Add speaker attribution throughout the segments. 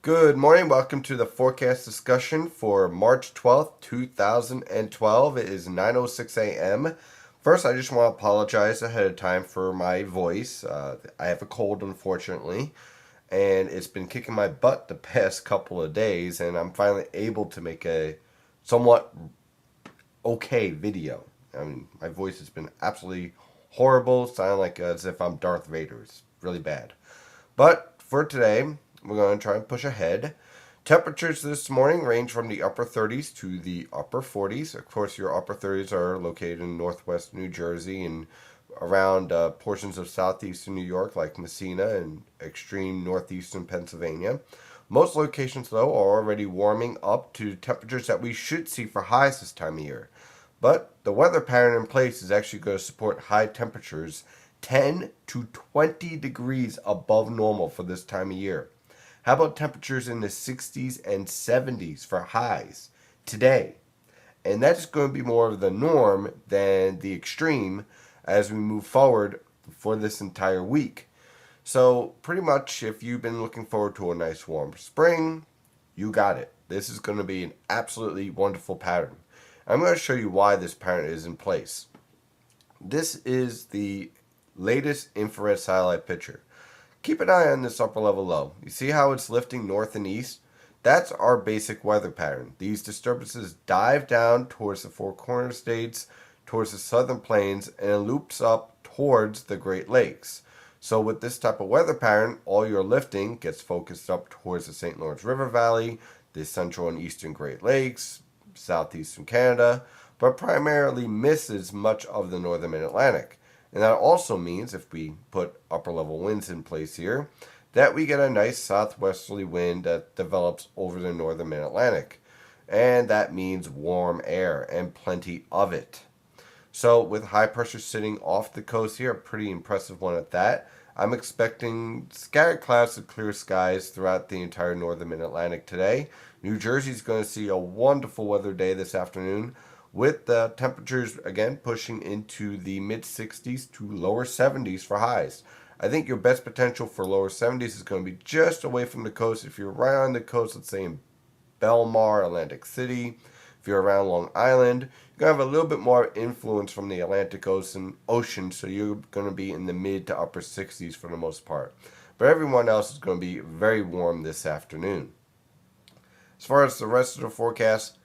Speaker 1: Good morning. Welcome to the forecast discussion for March 12th, 2012. It is 9:06 a.m. First, I just want to apologize ahead of time for my voice. I have a cold, unfortunately, and it's been kicking my butt the past couple of days, and I'm finally able to make a somewhat okay video. I mean, my voice has been absolutely horrible, sounding like as if I'm Darth Vader. It's really bad. But for today, we're going to try and push ahead. Temperatures this morning range from the upper 30s to the upper 40s. Of course, your upper 30s are located in northwest New Jersey and around portions of southeastern New York like Messina and extreme northeastern Pennsylvania. Most locations, though, are already warming up to temperatures that we should see for highs this time of year. But the weather pattern in place is actually going to support high temperatures 10 to 20 degrees above normal for this time of year. How about temperatures in the 60s and 70s for highs today? And that's going to be more of the norm than the extreme as we move forward for this entire week. So, pretty much, if you've been looking forward to a nice warm spring, you got it. This is going to be an absolutely wonderful pattern. I'm going to show you why this pattern is in place. This is the latest infrared satellite picture. Keep an eye on this upper level low. You see how it's lifting north and east? That's our basic weather pattern. These disturbances dive down towards the Four Corner states, towards the southern plains, and it loops up towards the Great Lakes. So with this type of weather pattern, all your lifting gets focused up towards the St. Lawrence River Valley, the central and eastern Great Lakes, southeastern Canada, but primarily misses much of the northern Mid-Atlantic. And that also means, if we put upper level winds in place here, that we get a nice southwesterly wind that develops over the northern Mid-Atlantic. And that means warm air and plenty of it. So with high pressure sitting off the coast here, a pretty impressive one at that, I'm expecting scattered clouds to clear skies throughout the entire northern Mid-Atlantic today. New Jersey's going to see a wonderful weather day this afternoon, with the temperatures again pushing into the mid 60s to lower 70s for highs. I think your best potential for lower 70s is going to be just away from the coast. If you're right on the coast, let's say in Belmar, Atlantic City, if you're around Long Island, you're going to have a little bit more influence from the Atlantic Ocean, so you're going to be in the mid to upper 60s for the most part. But everyone else is going to be very warm this afternoon. As far as the rest of the forecast,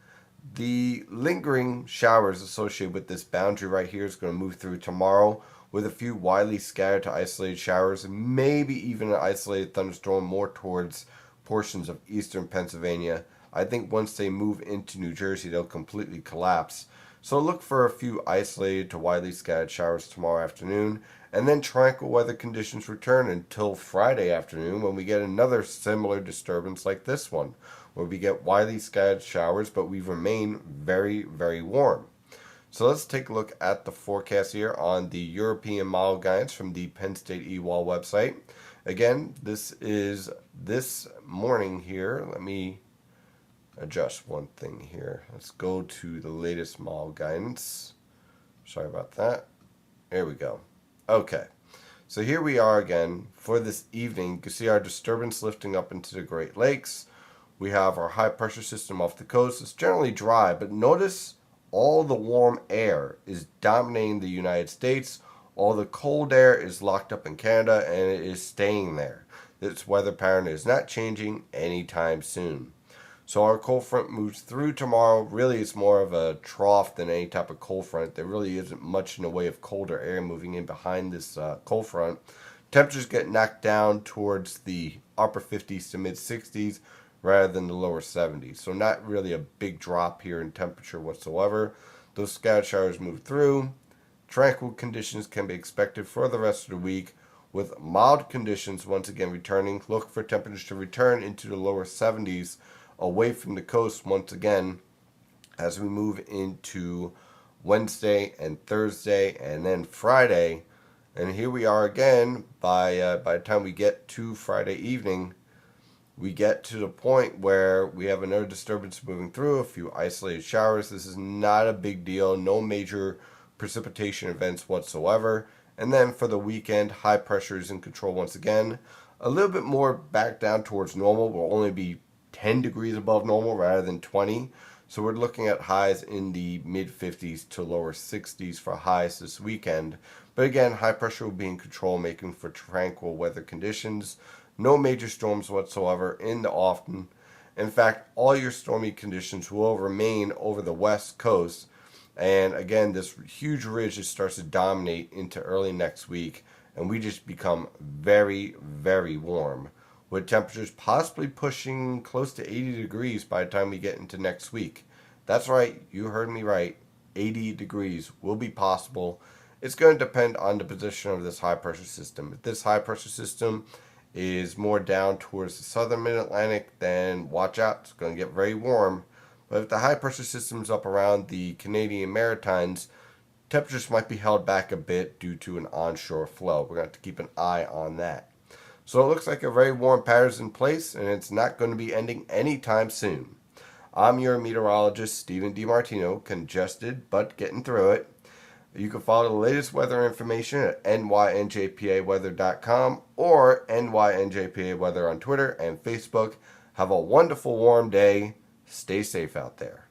Speaker 1: the lingering showers associated with this boundary right here is going to move through tomorrow with a few widely scattered to isolated showers, maybe even an isolated thunderstorm more towards portions of eastern Pennsylvania. I think once they move into New Jersey, they'll completely collapse. So look for a few isolated to widely scattered showers tomorrow afternoon, and then tranquil weather conditions return until Friday afternoon when we get another similar disturbance like this one, where we get widely scattered showers, but we remain very, very warm. So let's take a look at the forecast here on the European model guidance from the Penn State EWOL website. Again, this is this morning here. Let me adjust one thing here. Let's go to the latest model guidance. Sorry about that. There we go. Okay. So here we are again for this evening. You can see our disturbance lifting up into the Great Lakes. We have our high pressure system off the coast. It's generally dry, but notice all the warm air is dominating the United States. All the cold air is locked up in Canada, and it is staying there. This weather pattern is not changing anytime soon. So our cold front moves through tomorrow. Really, it's more of a trough than any type of cold front. There really isn't much in the way of colder air moving in behind this cold front. Temperatures get knocked down towards the upper 50s to mid 60s rather than the lower 70s. So not really a big drop here in temperature whatsoever. Those scattered showers move through. Tranquil conditions can be expected for the rest of the week, with mild conditions once again returning. Look for temperatures to return into the lower 70s away from the coast once again as we move into Wednesday and Thursday and then Friday. And here we are again by the time we get to Friday evening. We get to the point where we have another disturbance moving through, a few isolated showers. This is not a big deal, no major precipitation events whatsoever. And then for the weekend, high pressure is in control once again. a little bit more back down towards normal. Will only be 10 degrees above normal rather than 20. So we're looking at highs in the mid 50s to lower 60s for highs this weekend. But again, high pressure will be in control, making for tranquil weather conditions. No major storms whatsoever in the Often. In fact, all your stormy conditions will remain over the west coast. And again, this huge ridge just starts to dominate into early next week, and we just become very, very warm, with temperatures possibly pushing close to 80 degrees by the time we get into next week. That's right, you heard me right. 80 degrees will be possible. It's going to depend on the position of this high pressure system. If this high pressure system is more down towards the southern mid Atlantic, then watch out. It's going to get very warm. But if the high pressure system is up around the Canadian Maritimes, temperatures might be held back a bit due to an onshore flow. We're going to have to keep an eye on that. So it looks like a very warm pattern is in place, and it's not going to be ending anytime soon. I'm your meteorologist, Stephen DiMartino, congested but getting through it. You can follow the latest weather information at nynjpaweather.com or nynjpaweather on Twitter and Facebook. Have a wonderful warm day. Stay safe out there.